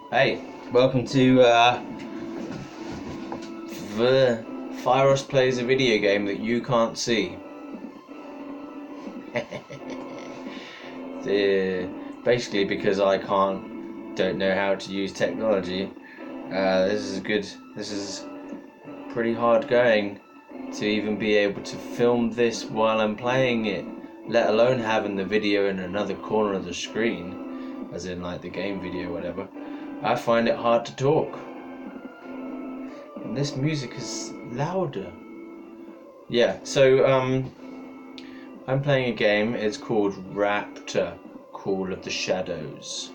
Hey, welcome to the Fieros plays a video game that you can't see. Basically because I don't know how to use technology. This is pretty hard going to even be able to film this while I'm playing it, let alone having the video in another corner of the screen, as in like the game video or whatever. I find it hard to talk. And this music is louder. Yeah, so I'm playing a game. It's called Raptor, Call of the Shadows.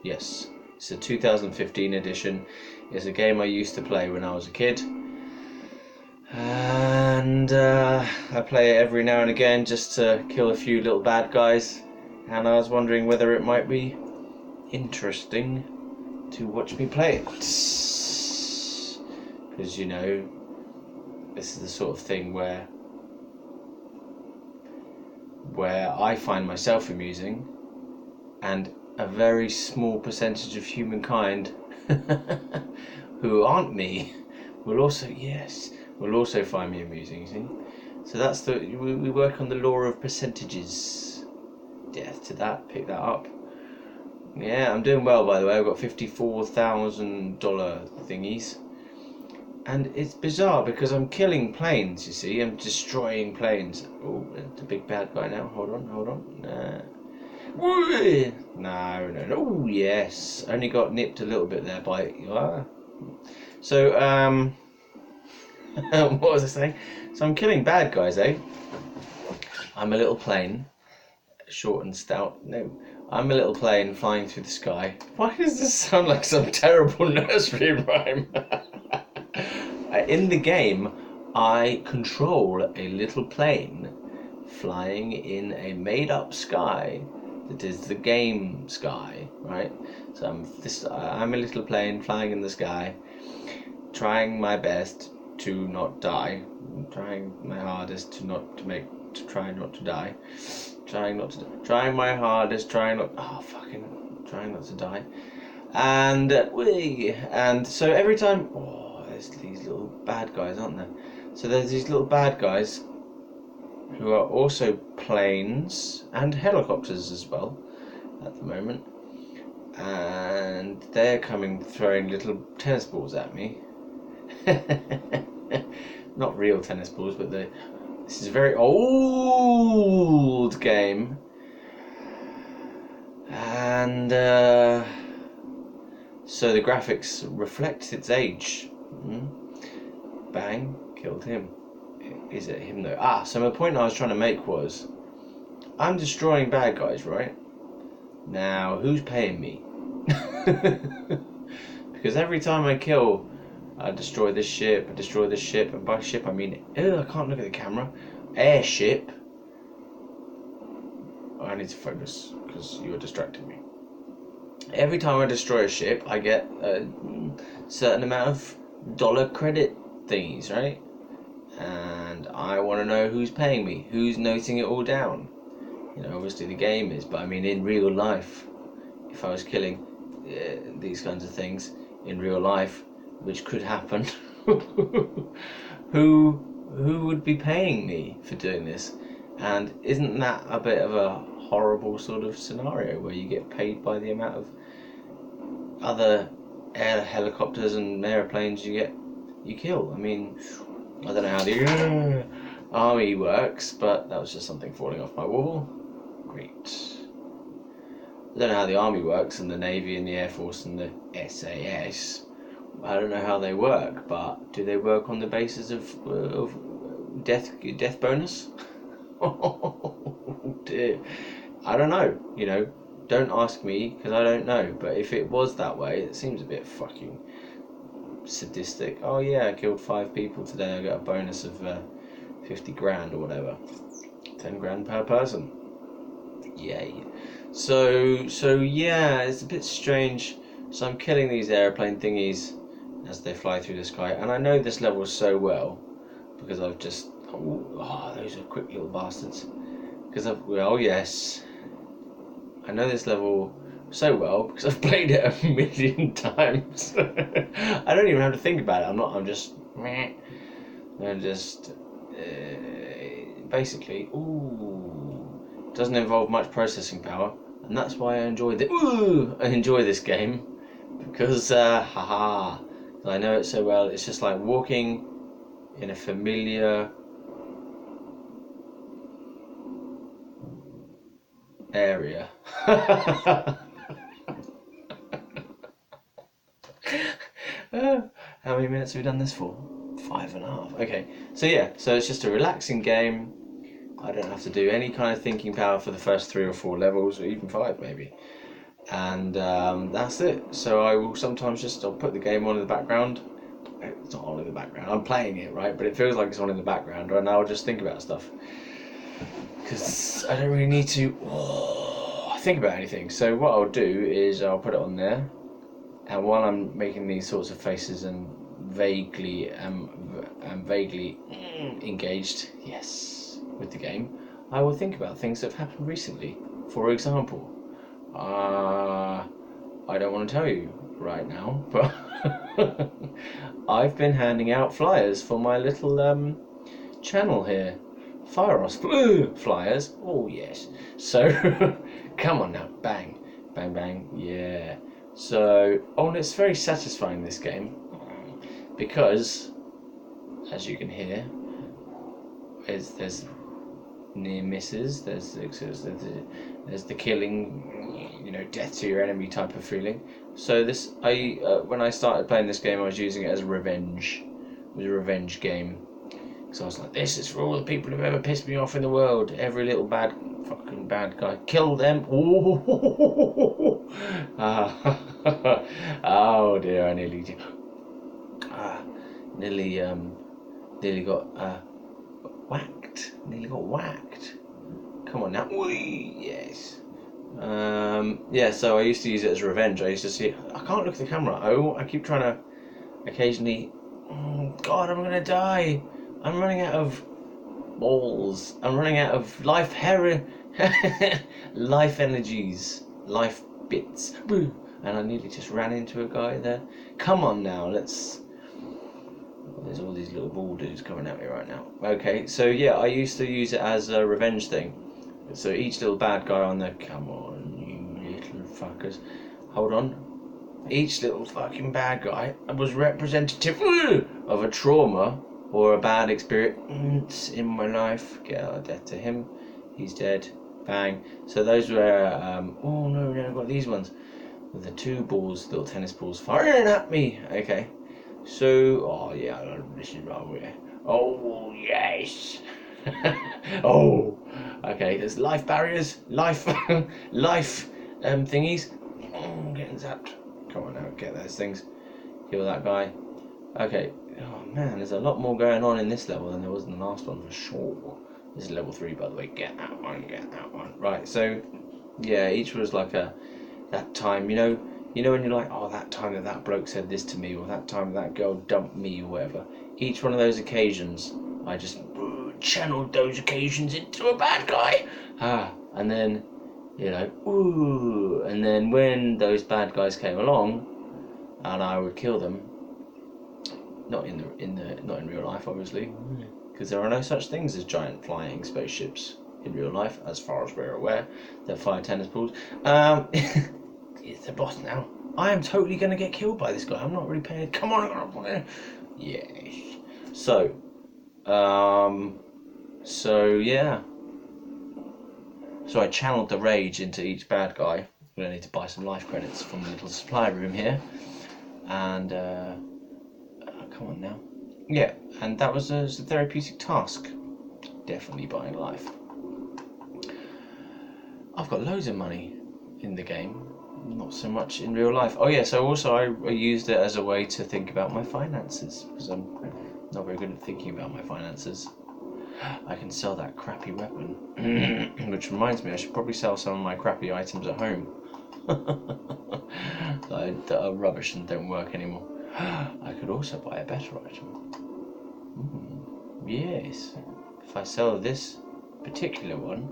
Yes, it's a 2015 edition. It's a game I used to play when I was a kid. And I play it every now and again just to kill a few little bad guys. And I was wondering whether it might be interesting to watch me play it. Because, you know, this is the sort of thing where I find myself amusing, and a very small percentage of humankind who aren't me will also find me amusing, you see. So that's we work on the law of percentages. Death to that, pick that up. Yeah, I'm doing well, by the way. I've got $54,000 thingies. And it's bizarre because I'm killing planes, you see. I'm destroying planes. Oh, it's a big bad guy now. Hold on. No. Oh, yes. Only got nipped a little bit there by... So, what was I saying? So I'm killing bad guys, eh? I'm a little plane. Short and stout. No. I'm a little plane flying through the sky. Why does this sound like some terrible nursery rhyme? In the game, I control a little plane flying in a made-up sky that is the game sky, right? So I'm a little plane flying in the sky, trying my best to not die, trying my hardest to try not to die. Trying not to die. And so every time, there's these little bad guys, aren't there? So there's these little bad guys who are also planes and helicopters as well at the moment. And they're throwing little tennis balls at me. Not real tennis balls, but this is a very old game. And so the graphics reflect its age. Bang, killed him. Is it him though? So my point I was trying to make was, I'm destroying bad guys, right? Now, who's paying me? Because every time I kill, I destroy this ship, and by ship I mean, I can't look at the camera. Airship. I need to focus, because you're distracting me. Every time I destroy a ship, I get a certain amount of dollar credit thingies, right? And I want to know who's paying me, who's noting it all down. You know, obviously the game is, but I mean in real life, if I was killing these kinds of things in real life, which could happen, who would be paying me for doing this? And isn't that a bit of a horrible sort of scenario where you get paid by the amount of other helicopters and airplanes you kill? I mean, I don't know how the army works, but that was just something falling off my wall. Great. I don't know how the army works, and the Navy and the Air Force and the SAS. I don't know how they work, but do they work on the basis of death bonus? Oh dear. I don't know, you know. Don't ask me, because I don't know. But if it was that way, it seems a bit fucking sadistic. Oh yeah, I killed 5 people today. I got a bonus of 50 grand or whatever. 10 grand per person. Yay. So yeah, it's a bit strange. So I'm killing these airplane thingies as they fly through the sky, and I know this level so well because I've just those are quick little bastards. Because yes, I know this level so well because I've played it a million times. I don't even have to think about it. I'm just meh. And just basically, doesn't involve much processing power, and that's why I enjoy this game because I know it so well. It's just like walking in a familiar area. How many minutes have we done this for? 5.5. Okay, so yeah, so it's just a relaxing game. I don't have to do any kind of thinking power for the first 3 or 4 levels, or even 5 maybe. And that's it. So I will sometimes I'll put the game on in the background. It's not on in the background. I'm playing it, right? But it feels like it's on in the background, and I'll just think about stuff. Because I don't really need to think about anything. So what I'll do is I'll put it on there. And while I'm making these sorts of faces and vaguely engaged, yes, with the game, I will think about things that have happened recently. For example, I don't want to tell you right now, but I've been handing out flyers for my little channel here. Fieros flyers. Oh yes. So come on now, bang, bang, bang, yeah. So, and it's very satisfying, this game, because, as you can hear, there's near misses, there's the killing, death to your enemy type of feeling. So when I started playing this game, I was using it as a revenge. It was a revenge game. So I was like, this is for all the people who've ever pissed me off in the world. Every little fucking bad guy. Kill them. Oh dear, I nearly got whacked. Nearly got whacked. Come on now. Yes. Yeah, so I used to use it as revenge. I used to see, I can't look at the camera. I keep trying to occasionally, God, I'm gonna die. I'm running out of balls. I'm running out of life life energies, life bits. And I nearly just ran into a guy there. Come on now, there's all these little ball dudes coming at me right now. Okay, so yeah, I used to use it as a revenge thing. So each little bad guy on there, come on, you little fuckers. Hold on. Each little fucking bad guy was representative of a trauma or a bad experience in my life. Get out of death to him. He's dead. Bang. So those were, oh no, I've got these ones. With the 2 balls, little tennis balls firing at me. Okay. So, oh yeah, this is wrong here. Oh yes. Oh. Okay, there's life barriers. Life thingies. Oh, getting zapped. Come on now, get those things. Kill that guy. Okay. Oh man, there's a lot more going on in this level than there was in the last one for sure. This is level 3, by the way. Get that one, get that one. Right, so yeah, each was like that time, you know when you're like, oh, that time that bloke said this to me, or that time that girl dumped me, or whatever. Each one of those occasions, I just channeled those occasions into a bad guy. And then, and then when those bad guys came along, and I would kill them. Not in real life, obviously, because there are no such things as giant flying spaceships in real life, as far as we're aware. That fire tennis balls. It's the boss now. I am totally going to get killed by this guy. I'm not really paying. Come on. Yes. So yeah. So I channeled the rage into each bad guy. I'm going to need to buy some life credits from the little supply room here. And come on now. Yeah, and that was a therapeutic task. Definitely buying life. I've got loads of money in the game. Not so much in real life. Oh yeah, so also I used it as a way to think about my finances, because I'm not very good at thinking about my finances. I can sell that crappy weapon. Which reminds me, I should probably sell some of my crappy items at home. That are rubbish and don't work anymore. I could also buy a better item. Yes. If I sell this particular one,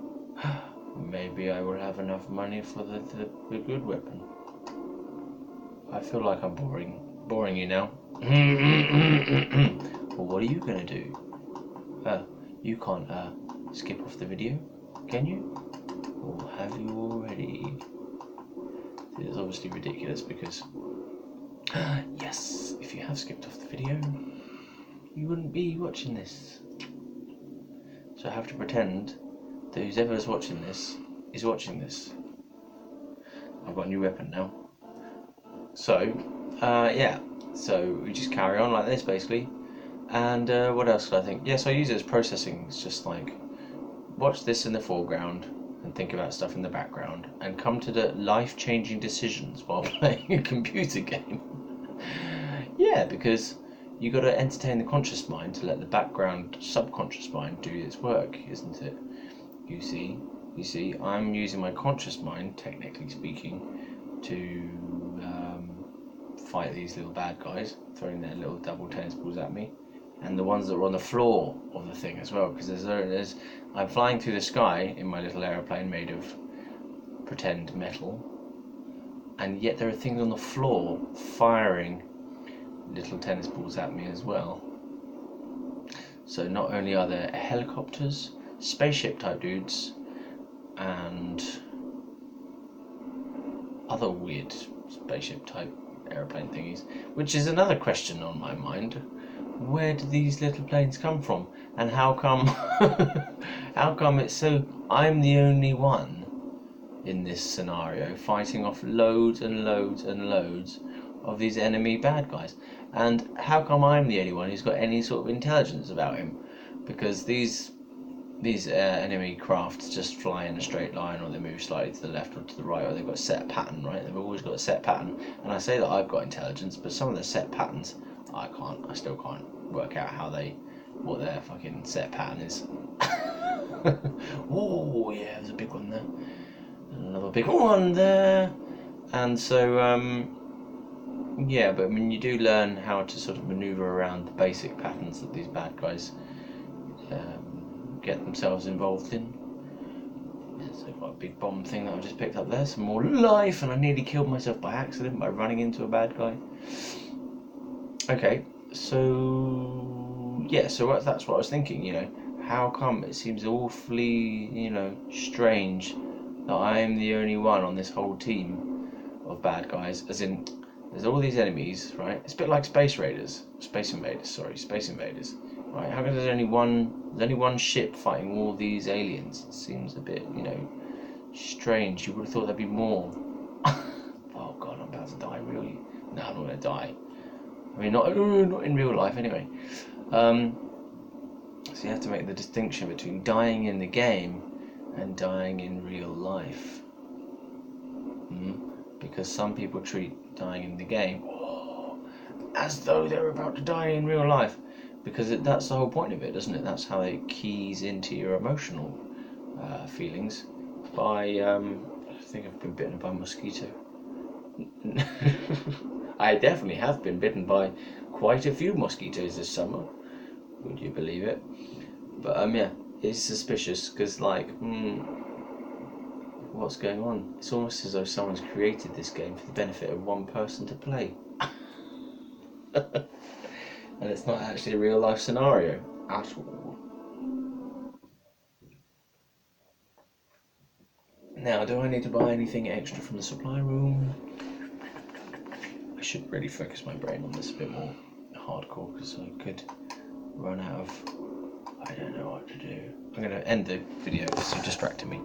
maybe I will have enough money for the good weapon. I feel like I'm boring you now. Well, what are you gonna do? You can't skip off the video, can you? Or have you already? It's obviously ridiculous because yes, if you have skipped off the video, you wouldn't be watching this. So I have to pretend that whoever's watching this is watching this. I've got a new weapon now. So, yeah. So we just carry on like this basically. And what else could I think? Yes, I use it as processing. It's just like watch this in the foreground and think about stuff in the background and come to the life-changing decisions while playing a computer game. Yeah, because you got to entertain the conscious mind to let the background subconscious mind do its work, isn't it? You see, I'm using my conscious mind, technically speaking, to fight these little bad guys, throwing their little double tennis balls at me, and the ones that are on the floor of the thing as well, because I'm flying through the sky in my little aeroplane made of pretend metal, and yet there are things on the floor firing little tennis balls at me as well. So not only are there helicopters, spaceship type dudes, and other weird spaceship type airplane thingies, which is another question on my mind. Where do these little planes come from, and how come how come it's so I'm the only one in this scenario fighting off loads and loads and loads of these enemy bad guys, and how come I'm the only one who's got any sort of intelligence about him? Because these enemy crafts just fly in a straight line, or they move slightly to the left or to the right, or they've got a set pattern, right? They've always got a set pattern. And I say that I've got intelligence, but some of the set patterns I still can't work out what their fucking set pattern is. Oh yeah, there's a big one there. Another big one there. And so yeah, but I mean, you do learn how to sort of maneuver around the basic patterns that these bad guys get themselves involved in. So I've got a big bomb thing that I just picked up there, some more life, and I nearly killed myself by accident by running into a bad guy. Okay, so yeah, so that's what I was thinking, how come it seems awfully, strange that I'm the only one on this whole team of bad guys, as in there's all these enemies, right? It's a bit like Space Invaders, right? How come there's only one ship fighting all these aliens? It seems a bit, strange. You would have thought there'd be more. Oh god, I'm about to die, really? No, I'm not gonna die. I mean, not in real life, anyway. So you have to make the distinction between dying in the game and dying in real life. Because some people treat dying in the game as though they're about to die in real life. Because that's the whole point of it, isn't it? That's how it keys into your emotional feelings. I think I've been bitten by a mosquito. I definitely have been bitten by quite a few mosquitoes this summer. Would you believe it? But yeah, it's suspicious because what's going on? It's almost as though someone's created this game for the benefit of one person to play. And it's not actually a real life scenario at all. Now, do I need to buy anything extra from the supply room? I should really focus my brain on this a bit more hardcore, because I could run out of... I don't know what to do. I'm going to end the video because you're distracting me.